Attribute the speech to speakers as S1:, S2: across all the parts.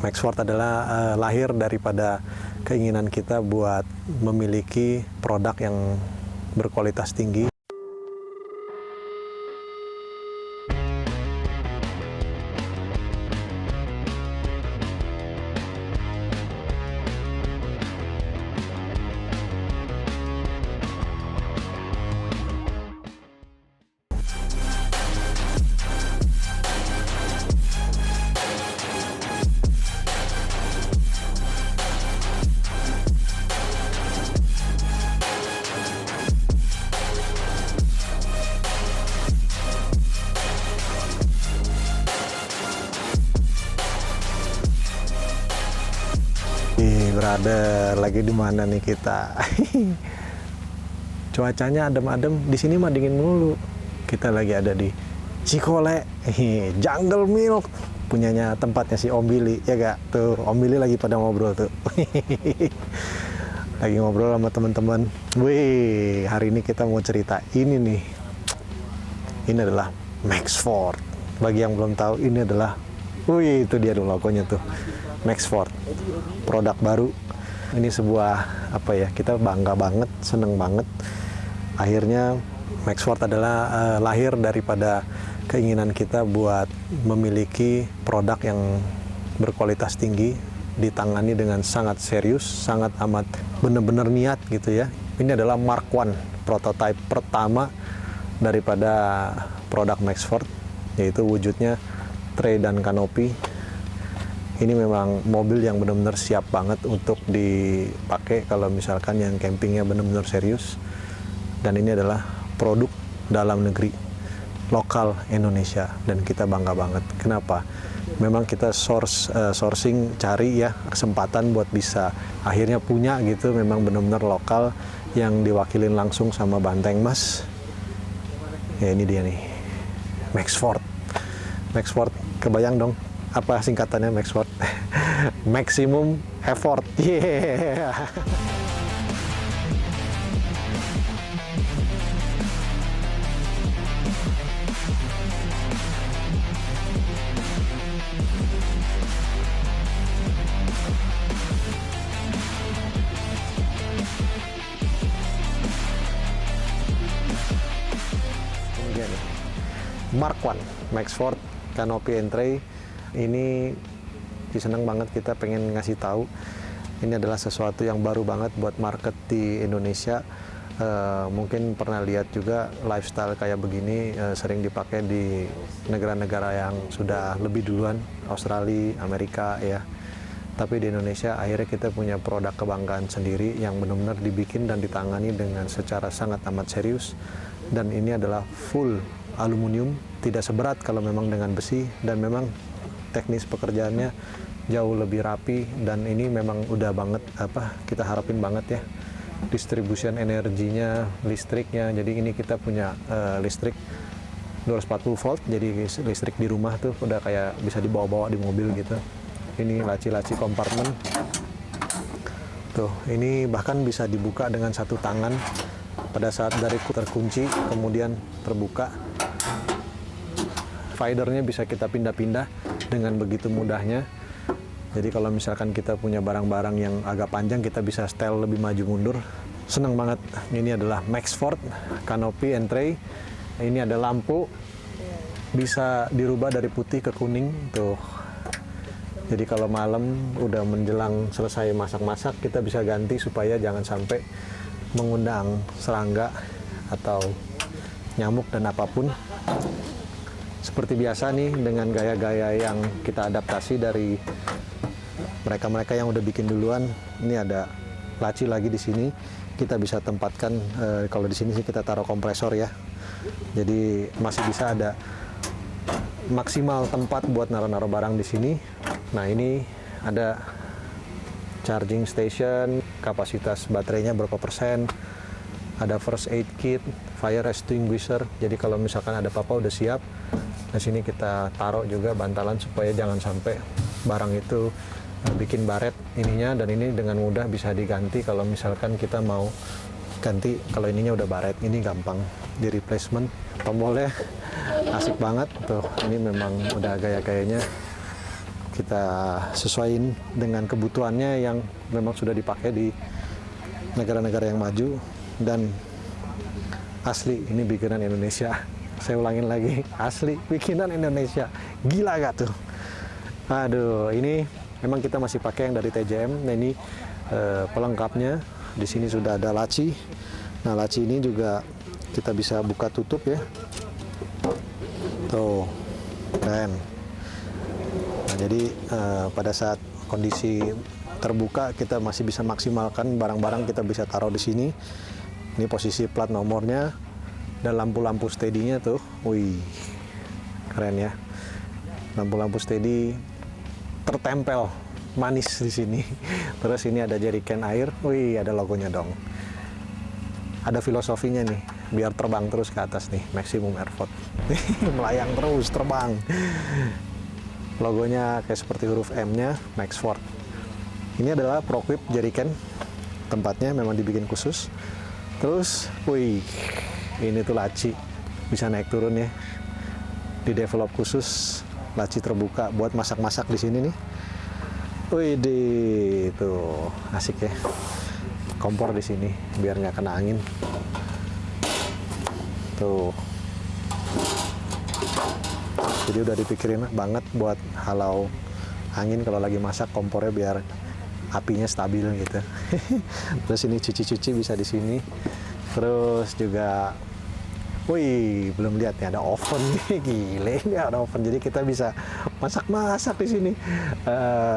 S1: Maxford adalah lahir daripada keinginan kita buat memiliki produk yang berkualitas tinggi. Berada lagi di mana nih kita? Cuacanya adem-adem, di sini mah dingin mulu. Kita lagi ada di Cikole, Jungle Milk, punyanya tempatnya si Om Billy, ya gak? Tuh, Om Billy lagi pada ngobrol tuh. Lagi ngobrol sama teman-teman. Wih, hari ini kita mau cerita ini nih. Ini adalah Maxford. Bagi yang belum tahu, ini adalah, wih, itu dia tuh logonya tuh. Maxford, produk baru. Ini sebuah apa ya, kita bangga banget, seneng banget. Akhirnya Maxford adalah lahir daripada keinginan kita buat memiliki produk yang berkualitas tinggi, ditangani dengan sangat serius, sangat amat bener-bener niat gitu ya. Ini adalah Mark I, prototipe pertama daripada produk Maxford, yaitu wujudnya tray dan kanopi. Ini memang mobil yang benar-benar siap banget untuk dipakai kalau misalkan yang campingnya benar-benar serius. Dan ini adalah produk dalam negeri, lokal Indonesia, dan kita bangga banget. Kenapa? Memang kita sourcing, cari ya kesempatan buat bisa akhirnya punya gitu, memang benar-benar lokal yang diwakilin langsung sama Banteng Mas. Ya ini dia nih, Maxford. Maxford, kebayang dong apa singkatannya Maxford? Maximum effort. Yeah. Mark I, Maxford Canopy and Tray. Ini seneng banget, kita pengen ngasih tahu ini adalah sesuatu yang baru banget buat market di Indonesia. Mungkin pernah lihat juga lifestyle kayak begini sering dipakai di negara-negara yang sudah lebih duluan, Australia, Amerika ya. Tapi di Indonesia akhirnya kita punya produk kebanggaan sendiri yang benar-benar dibikin dan ditangani dengan secara sangat amat serius. Dan ini adalah full aluminium, tidak seberat kalau memang dengan besi, dan memang teknis pekerjaannya jauh lebih rapi. Dan ini memang udah banget kita harapin banget ya, distribution energinya, listriknya. Jadi ini kita punya listrik 240 volt, jadi listrik di rumah tuh udah kayak bisa dibawa-bawa di mobil gitu. Ini laci-laci kompartemen tuh, ini bahkan bisa dibuka dengan satu tangan pada saat dari terkunci kemudian terbuka. Fadernya bisa kita pindah-pindah dengan begitu mudahnya. Jadi kalau misalkan kita punya barang-barang yang agak panjang, kita bisa setel lebih maju mundur. Seneng banget. Ini adalah Maxford Canopy and Tray. Ini ada lampu, bisa dirubah dari putih ke kuning tuh. Jadi kalau malam udah menjelang selesai masak-masak, kita bisa ganti supaya jangan sampai mengundang serangga atau nyamuk dan apapun. Seperti biasa nih, dengan gaya-gaya yang kita adaptasi dari mereka-mereka yang udah bikin duluan. Ini ada laci lagi di sini. Kita bisa tempatkan, kalau di sini sih kita taruh kompresor ya. Jadi masih bisa ada maksimal tempat buat naruh-naruh barang di sini. Nah ini ada charging station, kapasitas baterainya berapa persen. Ada first aid kit, fire extinguisher. Jadi kalau misalkan ada apa-apa udah siap. Di sini kita taruh juga bantalan supaya jangan sampai barang itu bikin baret ininya, dan ini dengan mudah bisa diganti kalau misalkan kita mau ganti. Kalau ininya udah baret, ini gampang di replacement. Tombolnya asik banget tuh, ini memang udah gaya-gayanya kita sesuaiin dengan kebutuhannya yang memang sudah dipakai di negara-negara yang maju. Dan asli ini bikinan Indonesia. Saya ulangin lagi, asli bikinan Indonesia. Gila gak tuh? Aduh, ini memang kita masih pakai yang dari TJM. Nah, ini pelengkapnya. Di sini sudah ada laci. Nah, laci ini juga kita bisa buka tutup ya. Tuh, keren. Nah, jadi pada saat kondisi terbuka kita masih bisa maksimalkan barang-barang kita bisa taruh di sini. Ini posisi plat nomornya dan lampu-lampu steady-nya tuh. Wih, keren ya. Lampu-lampu steady tertempel manis di sini. Terus ini ada jeriken air. Wih, ada logonya dong. Ada filosofinya nih, biar terbang terus ke atas nih, maximum airport. Melayang terus, terbang. Logonya kayak seperti huruf M-nya, Maxford. Ini adalah ProQuip jeriken. Tempatnya memang dibikin khusus. Terus, wih, ini tuh laci. Bisa naik turun ya. Di develop khusus, laci terbuka buat masak-masak di sini nih. Wih, itu asik ya. Kompor di sini biar nggak kena angin. Tuh. Jadi udah dipikirin banget buat halau angin kalau lagi masak, kompornya biar apinya stabil gitu. Terus ini cuci-cuci bisa di sini. Terus juga, wih, belum lihat nih ada oven nih, gile ini ada oven. Jadi kita bisa masak-masak di sini,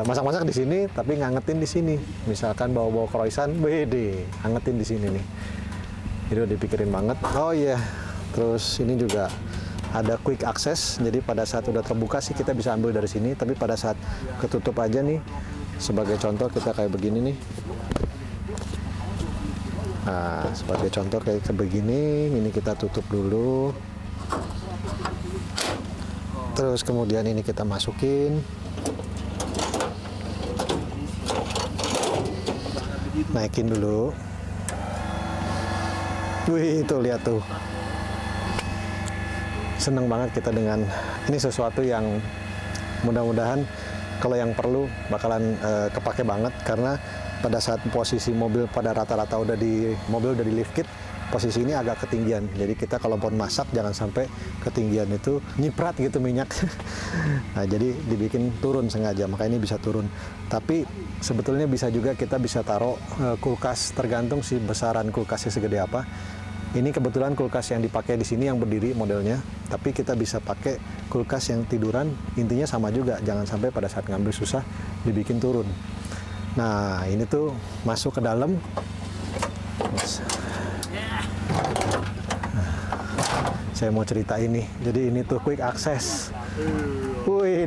S1: masak-masak di sini, tapi ngangetin di sini. Misalkan bawa-bawa croissant, bede, ngangetin di sini nih. Jadi udah dipikirin banget. Oh iya, terus ini juga ada quick access. Jadi pada saat udah terbuka sih kita bisa ambil dari sini, tapi pada saat ketutup aja nih. Sebagai contoh kita kayak begini nih. Nah, sebagai contoh kayak begini, ini kita tutup dulu. Terus kemudian ini kita masukin. Naikin dulu. Wih, itu lihat tuh. Seneng banget kita dengan ini, sesuatu yang mudah-mudahan kalau yang perlu bakalan kepake banget, karena pada saat posisi mobil pada rata-rata udah di lift kit, posisi ini agak ketinggian. Jadi kita kalau mau masak jangan sampai ketinggian itu nyiprat gitu minyak. Nah, jadi dibikin turun sengaja, makanya ini bisa turun. Tapi sebetulnya bisa juga kita bisa taruh kulkas, tergantung sih besaran kulkasnya segede apa. Ini kebetulan kulkas yang dipakai di sini yang berdiri modelnya, tapi kita bisa pakai kulkas yang tiduran. Intinya sama juga, jangan sampai pada saat ngambil susah dibikin turun. Nah, ini tuh masuk ke dalam. Saya mau cerita ini. Jadi ini tuh quick access. Wih,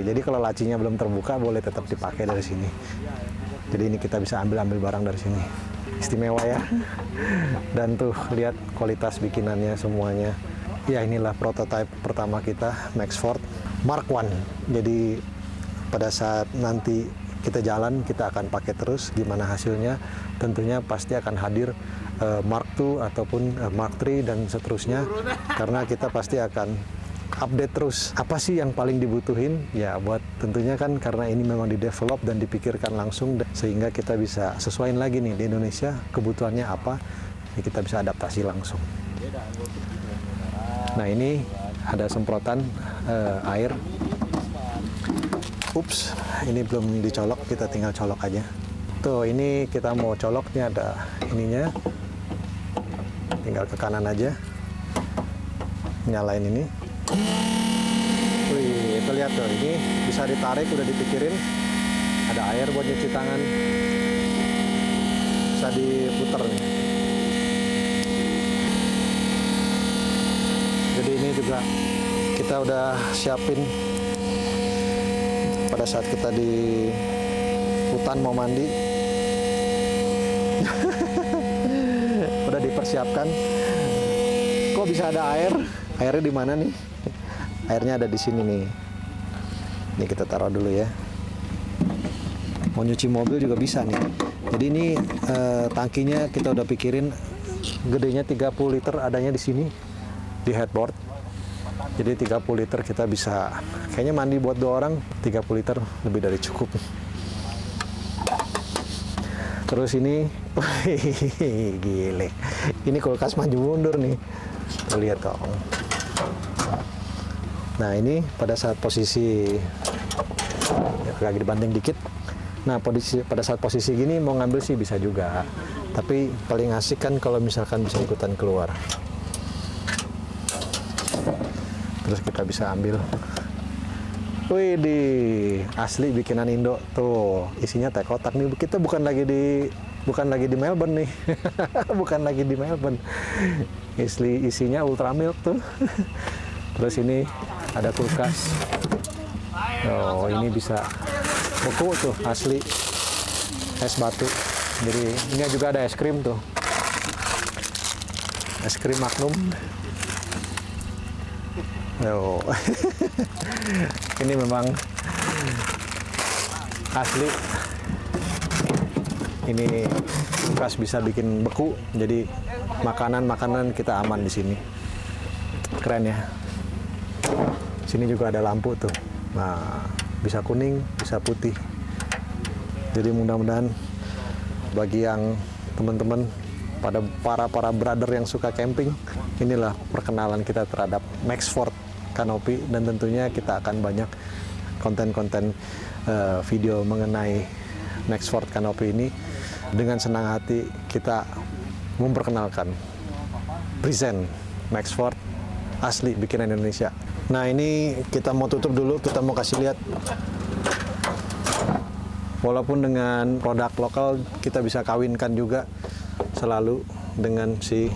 S1: jadi kalau lacinya belum terbuka boleh tetap dipakai dari sini. Jadi ini kita bisa ambil barang dari sini. Istimewa ya. Dan tuh lihat kualitas bikinannya semuanya. Ya, inilah prototipe pertama kita, Maxford Mark I. Jadi pada saat nanti kita jalan, kita akan pakai terus. Gimana hasilnya? Tentunya pasti akan hadir Mark II ataupun Mark III dan seterusnya, karena kita pasti akan update terus. Apa sih yang paling dibutuhin? Ya, buat tentunya kan karena ini memang didevelop dan dipikirkan langsung, sehingga kita bisa sesuaiin lagi nih di Indonesia kebutuhannya apa, ya kita bisa adaptasi langsung. Nah, ini ada semprotan air. Ups, ini belum dicolok, kita tinggal colok aja. Tuh, ini kita mau coloknya ada ininya. Tinggal ke kanan aja. Nyalain ini. Wih, itu lihat tuh, ini bisa ditarik, udah dipikirin. Ada air buat nyuci tangan. Bisa diputer nih. Jadi ini juga kita udah siapin pada saat kita di hutan mau mandi. Udah dipersiapkan. Kok bisa ada air? Airnya di mana nih? Airnya ada di sini nih. Ini kita taruh dulu ya. Mau nyuci mobil juga bisa nih. Jadi ini tangkinya kita udah pikirin, gedenya 30 liter, adanya di sini di headboard. Jadi 30 liter kita bisa, kayaknya mandi buat 2 orang 30 liter lebih dari cukup. Terus ini, gile, ini kulkas maju mundur nih, tuh lihat dong. Nah ini pada saat posisi, ya, agak dibanting dikit. Nah pada saat posisi gini mau ngambil sih bisa juga, tapi paling asik kan kalau misalkan bisa ikutan keluar. Terus kita bisa ambil. Wih, asli bikinan Indo tuh, isinya teh kotak nih. Kita bukan lagi di Melbourne nih. Bukan lagi di Melbourne. Isinya Ultramilk tuh. Terus ini ada kulkas. Oh, ini bisa beku tuh, asli es batu. Jadi ini juga ada es krim tuh. Es krim Magnum. Oh. Ini memang asli. Ini kulkas bisa bikin beku, jadi makanan kita aman di sini. Keren ya. Sini juga ada lampu tuh. Nah, bisa kuning, bisa putih. Jadi mudah-mudahan bagi yang teman-teman para brother yang suka camping, inilah perkenalan kita terhadap Maxford Canopy, dan tentunya kita akan banyak konten-konten video mengenai Maxford Canopy ini. Dengan senang hati kita memperkenalkan present Maxford asli bikinan Indonesia. Nah ini kita mau tutup dulu, kita mau kasih lihat. Walaupun dengan produk lokal kita bisa kawinkan juga selalu dengan si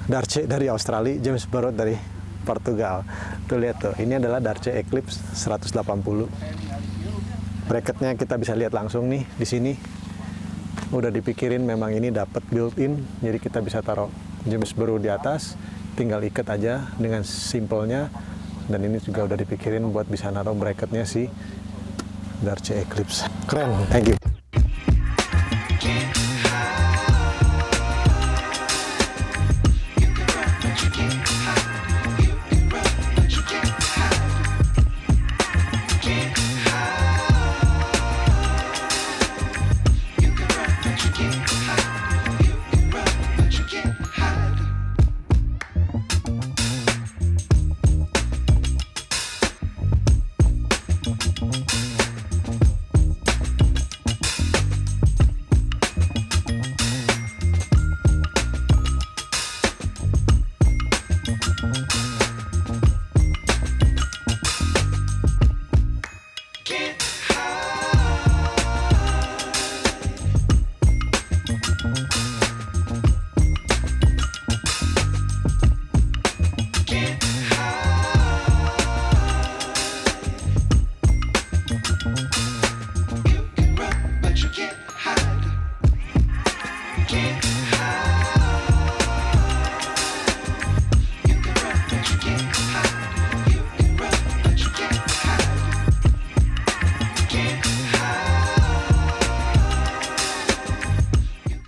S1: Darche dari Australia, James Barrett dari Portugal. Tuh lihat tuh, ini adalah Darche Eclipse 180. Bracketnya kita bisa lihat langsung nih di sini. Udah dipikirin memang ini dapat built-in, jadi kita bisa taruh James Barrett di atas, tinggal ikat aja dengan simpelnya. Dan ini juga udah dipikirin buat bisa naruh bracketnya si Darche Eclipse. Keren, thank you.